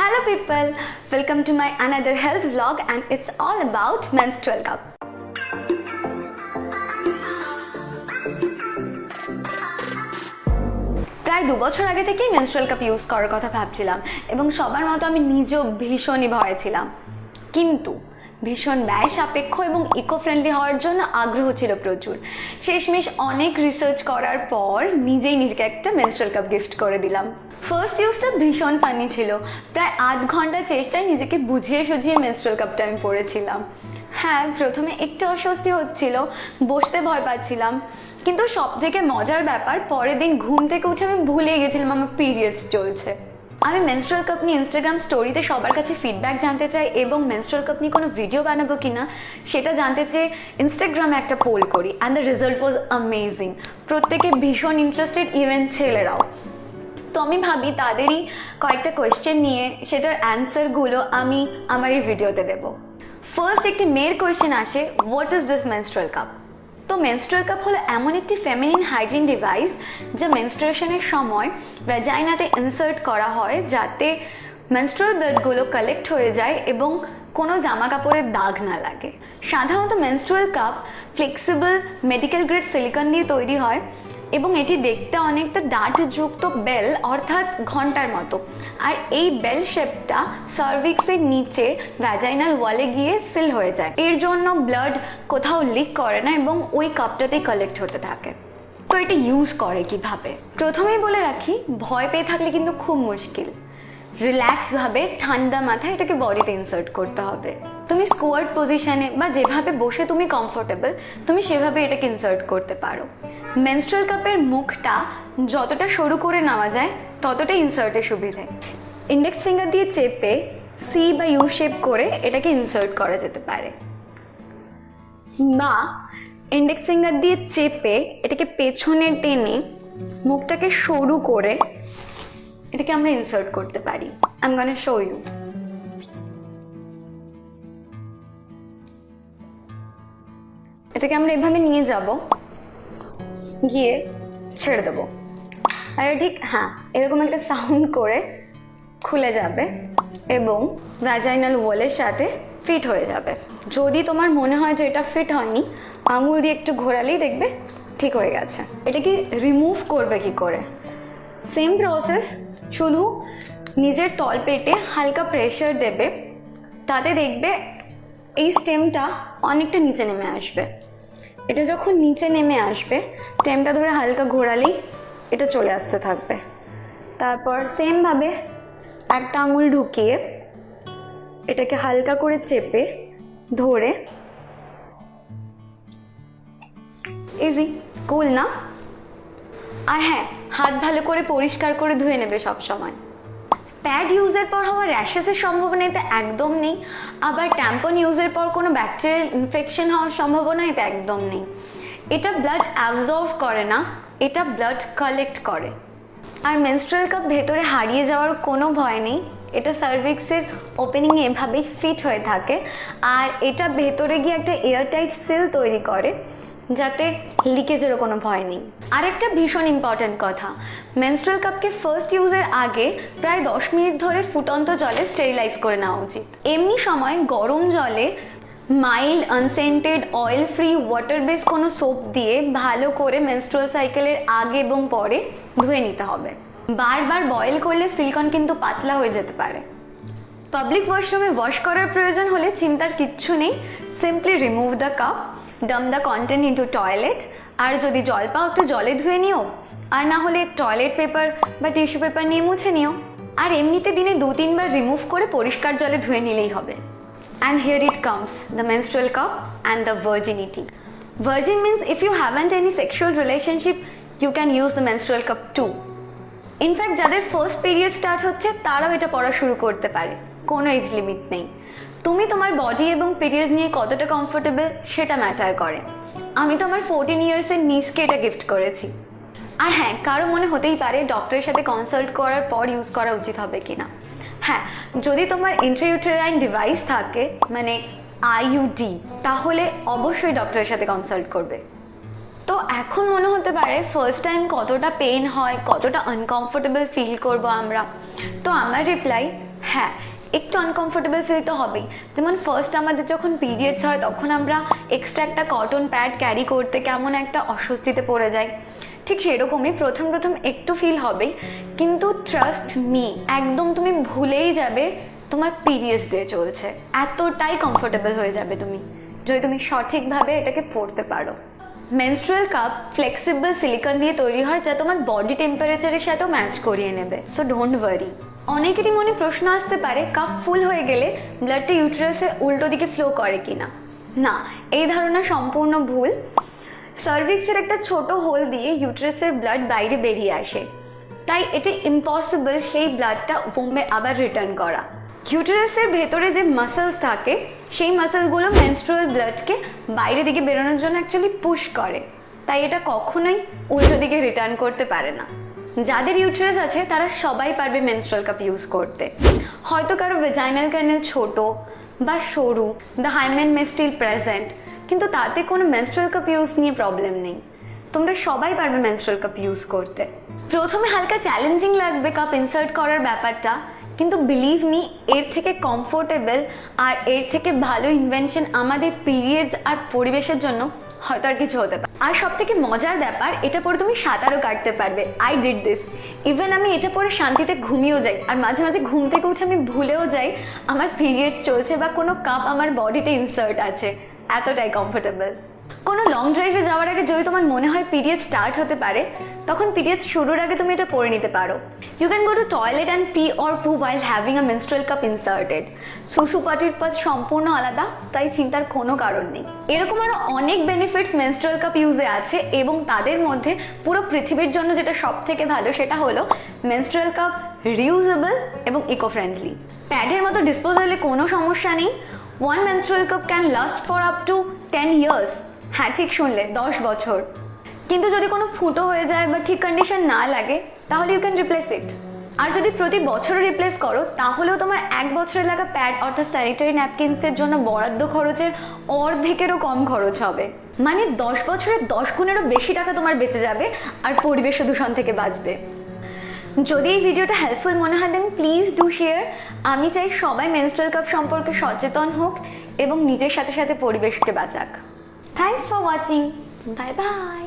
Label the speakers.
Speaker 1: Hello people, welcome to my another health vlog and it's all about menstrual cup. প্রায় 2 বছর আগে থেকেই menstrual cup use করার কথা ভাবছিলাম এবং সবার মতো আমি নিজেও ভীষণই ভয়ে ছিলাম, কিন্তু ভীষণ ব্যয় সাপেক্ষ এবং ইকো ফ্রেন্ডলি হওয়ার জন্য আগ্রহ ছিল প্রচুর। শেষমেশ অনেক রিসার্চ করার পর নিজেই নিজেকে একটা মেনস্ট্রুয়াল কাপ গিফট করে দিলাম। ফার্স্ট ইউজটা ভীষণ ফানি ছিল। প্রায় 8 ঘন্টা চেষ্টায় নিজেকে বুঝিয়ে সুঝিয়ে মেনস্ট্রুয়াল কাপটা আমি পরেছিলাম। হ্যাঁ, প্রথমে একটু অস্বস্তি হচ্ছিল, বসতে ভয় পাচ্ছিলাম, কিন্তু সব থেকে মজার ব্যাপার পরের দিন ঘুম থেকে উঠে আমি ভুলে গেছিলাম আমার পিরিয়ডস চলছে। আমি মেনস্ট্রুয়াল কাপ নিয়ে ইনস্টাগ্রাম স্টোরিতে সবার কাছে ফিডব্যাক জানতে চাই এবং মেনস্ট্রুয়াল কাপ নিয়ে কোনো ভিডিও বানাবো কিনা সেটা জানতে চেয়ে ইনস্টাগ্রামে একটা পোল করি and the result was amazing. প্রত্যেকে ভীষণ ইন্টারেস্টেড, ইভেন ছেলেরাও। তো আমি ভাবি তাদেরই কয়েকটা কোয়েশ্চেন নিয়ে সেটার অ্যান্সারগুলো আমি আমার এই ভিডিওতে দেবো। ফার্স্ট একটি মেয়ের কোয়েশ্চেন আসে, what is this menstrual cup? তো মেনস্ট্রুয়াল কাপ হলো এমন একটি ফেমিনিন হাইজিন ডিভাইস যা মেনস্ট্রুয়েশনের সময় ভ্যাজাইনাতে ইনসার্ট করা হয় যাতে মেনস্ট্রুয়াল ব্লাডগুলো কালেক্ট হয়ে যায় এবং কোনো জামা কাপড়ের দাগ না লাগে। সাধারণত menstrual cup flexible medical grade silicone দিয়ে তৈরি হয় এবং এটি দেখতে অনেকটা ডাঁটযুক্ত বেল অর্থাৎ ঘন্টার মতো, আর এই বেল শেপটা সার্ভিক্সের নিচে ভ্যাজাইনাল ওয়ালে গিয়ে সিল হয়ে যায়। এর জন্য ব্লাড কোথাও লিক করে না এবং ওই কাপটাতেই কালেক্ট হতে থাকে। তো এটা ইউজ করে কিভাবে? প্রথমেই বলে রাখি, ভয় পেয়ে থাকলে কিন্তু খুব মুশকিল। রিল্যাক্সভাবে ঠান্ডা মাথায় এটাকে বডিতে ইনসার্ট করতে হবে। তুমি স্কোয়ার্ট পজিশনে বা যেভাবে বসে তুমি কমফোর্টেবল তুমি সেভাবে এটাকে ইনসার্ট করতে পারো। মেনস্ট্রুয়াল কাপের মুখটা যতটা সরু করে নেওয়া যায় ততটা ইনসার্টের সুবিধে। ইন্ডেক্স ফিঙ্গার দিয়ে চেপে সি বা ইউ শেপ করে এটাকে ইনসার্ট করা যেতে পারে, বা ইন্ডেক্স ফিঙ্গার দিয়ে চেপে এটাকে পেছনে টেনে মুখটাকে সরু করে এটাকে আমরা ইনসার্ট করতে পারি। I am gonna show you. এটাকে আমরা এভাবে নিয়ে যাব, গিয়ে ছেড়ে দেবো, আর ঠিক হ্যাঁ এরকম একটা সাউন্ড করে খুলে যাবে এবং ভ্যাজাইনাল ওয়ালের সাথে ফিট হয়ে যাবে। যদি তোমার মনে হয় যে এটা ফিট হয়নি, আঙুল দিয়ে একটু ঘোরালেই দেখবে ঠিক হয়ে গেছে। এটাকে রিমুভ করবে কি করে? সেম প্রসেস, শুধু নিজের তলপেটে হালকা প্রেশার দেবে, তাতে দেখবে এই স্টেমটা অনেকটা নিচে নেমে আসবে। এটা যখন নিচে নেমে আসবে, স্টেমটা ধরে হালকা ঘোরালেই এটা চলে আসতে থাকবে। তারপর সেমভাবে একটা আঙুল ঢুকিয়ে এটাকে হালকা করে চেপে ধরে, ইজি, কুল না? আর হ্যাঁ, হাত ভালো করে পরিষ্কার করে ধুয়ে নেবে সব সময়। প্যাড ইউজের পর হওয়া র্যাশেসের সম্ভাবনা এতে একদম নেই, আবার ট্যাম্পন ইউজের পর কোনো ব্যাকটেরিয়াল ইনফেকশন হওয়ার সম্ভাবনা এতে একদম নেই। এটা ব্লাড অ্যাবজর্ব করে না, এটা ব্লাড কালেক্ট করে। আর মেনস্ট্রুয়াল কাপ ভেতরে হারিয়ে যাওয়ার কোনো ভয় নেই। এটা সার্ভিক্সের ওপেনিংয়ে এভাবেই ফিট হয়ে থাকে, আর এটা ভেতরে গিয়ে একটা এয়ারটাইট সিল তৈরি করে যাতে লিকেজেরও কোনো ভয় নেই। আরেকটা ভীষণ ইম্পর্ট্যান্ট কথা, মেনস্ট্রুয়াল কাপকে ফার্স্ট ইউজের আগে প্রায় 10 মিনিট ধরে ফুটন্ত জলে স্টেরিলাইজ করে নেওয়া উচিত। এমনি সময় গরম জলে mild unscented oil free water base কোনো সোপ দিয়ে ভালো করে মেনস্ট্রুয়াল সাইকেলের আগে এবং পরে ধুয়ে নিতে হবে। বারবার বয়েল করলে সিলিকন কিন্তু পাতলা হয়ে যেতে পারে। পাবলিক ওয়াশরুমে ওয়াশ করার প্রয়োজন হলে চিন্তার কিচ্ছু নেই, simply remove the cup, dump the content into toilet, আর যদি জল পাও একটু জলে ধুয়ে নিও, আর না হলে টয়লেট পেপার বা টিস্যু পেপার নিয়ে মুছে নিও। আর এমনিতে দিনে 2-3 বার রিমুভ করে পরিষ্কার জলে ধুয়ে নিলেই হবে। And here it comes, the menstrual cup and the virginity. Virgin means if you haven't any sexual relationship, you can use the menstrual cup too. In fact, যাদের ফার্স্ট পিরিয়ড স্টার্ট হচ্ছে তারাও এটা পড়া শুরু করতে পারে, কোনো এজ লিমিট নেই। তুমি তোমার বডি এবং পিরিয়ড নিয়ে কতটা কমফোর্টেবল সেটা ম্যাটার করে। আমি তো আমার 14 ইয়ার্সের নিসকে এটা গিফট করেছি। আর হ্যাঁ, কারো মনে হতেই পারে ডক্টরের সাথে কনসাল্ট করার পর ইউজ করা উচিত হবে কিনা। হ্যাঁ, যদি তোমার ইন্ট্রাইউটেরাইন ডিভাইস থাকে মানে আইইউডি, তাহলে অবশ্যই ডক্টরের সাথে কনসাল্ট করবে। তো এখন মনে হতে পারে ফার্স্ট টাইম কতটা পেন হয়, কতটা আনকমফোর্টেবল ফিল করব আমরা। তো আমার রিপ্লাই, হ্যাঁ, একটু আনকমফোর্টেবল ফিল তো হবেই। যেমন ফার্স্ট আমাদের যখন পিরিয়ডস হয় তখন আমরা এক্সট্রা একটা কটন প্যাড ক্যারি করতে কেমন একটা অস্বস্তিতে পড়ে যাই, ঠিক সেরকমই প্রথম প্রথম একটু ফিল হবেই, কিন্তু ট্রাস্ট মি, একদম তুমি ভুলেই যাবে তোমার পিরিয়ডস ডে চলছে। এতটাই কমফোর্টেবল হয়ে যাবে তুমি যদি তুমি সঠিকভাবে এটাকে পরতে পারো। মেনস্ট্রুয়াল কাপ ফ্লেক্সিবল সিলিকন দিয়ে তৈরি হয় যা তোমার বডি টেম্পারেচারের সাথেও ম্যাচ করিয়ে নেবে, সো ডোন্ট ওয়ারি। অনেকেরই মনে প্রশ্ন আসতে পারে কাপ ফুল হয়ে গেলে ব্লাডটা ইউটেরাসে উল্টো দিকে ফ্লো করে কিনা। না, এই ধারণা সম্পূর্ণ ভুল। সার্ভিক্সের একটা ছোট হোল দিয়ে ইউটেরাসের ব্লাড বাইরে বেরিয়ে আসে, তাই এটা ইম্পসিবল সেই ব্লাডটা ওমে আবার রিটার্ন করা। ইউটেরাসের ভেতরে যে মাসেলস থাকে সেই মাসেলগুলো মেনস্ট্রুয়াল ব্লাডকে বাইরে দিকে বেরোনোর জন্য অ্যাকচুয়ালি পুশ করে, তাই এটা কখনোই উল্টো দিকে রিটার্ন করতে পারে না। যাদের ইউটেরাস আছে তারা সবাই পারবে মেনস্ট্রুয়াল কাপ ইউজ করতে। হয়তো কারো ভেজাইনাল ক্যানেল ছোট বা সরু, the hymen may still present, কিন্তু তাতে কোনো মেনস্ট্রুয়াল কাপ ইউজ নিয়ে প্রবলেম নেই। তোমরা সবাই পারবে মেনস্ট্রুয়াল কাপ ইউজ করতে। প্রথমে হালকা চ্যালেঞ্জিং লাগবে কাপ ইনসার্ট করার ব্যাপারটা, কিন্তু বিলিভ মি এর থেকে কমফোর্টেবল আর এর থেকে ভালো ইনভেনশন আমাদের পিরিয়ডস আর পরিবেশের জন্য হয়তো আর কিছু হতে পারে। আর সব থেকে মজার ব্যাপার, এটা পরে তুমি সাঁতারও কাটতে পারবে। I did this. ইভেন আমি এটা পরে শান্তিতে ঘুমিয়েও যাই, আর মাঝে মাঝে ঘুম থেকে উঠে আমি ভুলেও যাই আমার পিরিয়ডস চলছে বা কোনো কাপ আমার বডিতে ইনসার্ট আছে, এতটাই কমফোর্টেবল। কোনো লং ড্রাইভে যাওয়ার আগে যদি তোমার মনে হয় পিরিয়ড স্টার্ট হতে পারে, তখন পিরিয়ড শুরুর আগে তুমি এটা পরে নিতে পারো। You can go to toilet and pee or poo while having a menstrual cup inserted. সুসু পাটির পথ সম্পূর্ণ আলাদা, তাই চিন্তার কোনো কারণ নেই। এরকম আরো অনেক বেনিফিটস মেনস্ট্রুয়াল কাপ ইউজে আছে, এবং তাদের মধ্যে পুরো পৃথিবীর জন্য যেটা সব থেকে ভালো সেটা হলো মেনস্ট্রুয়াল কাপ রিউজেবল এবং ইকো ফ্রেন্ডলি। প্যাডের মতো ডিসপোজালে কোনো সমস্যা নেই। One menstrual cup can last for up to 10 years. হ্যাঁ, ঠিক শুনলে, 10 বছর। কিন্তু যদি কোনো ফুটো হয়ে যায় বা ঠিক কন্ডিশন না লাগে তাহলে ইউ ক্যান রিপ্লেস ইট। আর যদি প্রতি বছর রিপ্লেস করো তাহলেও তোমার 1 বছরে লাগা প্যাড অর্থাৎ স্যানিটারি ন্যাপকিনসের জন্য বরাদ্দ খরচের অর্ধেকেরও কম খরচ হবে। মানে 10 বছরে 10 গুণেরও বেশি টাকা তোমার বেঁচে যাবে আর পরিবেশ দূষণ থেকে বাঁচবে। যদি এই ভিডিওটা হেল্পফুল মনে হয় দেন প্লিজ ডু শেয়ার। আমি চাই সবাই মেনস্ট্রুয়াল কাপ সম্পর্কে সচেতন হোক এবং নিজের সাথে সাথে পরিবেশকে বাঁচাক। Thanks for watching. Bye bye.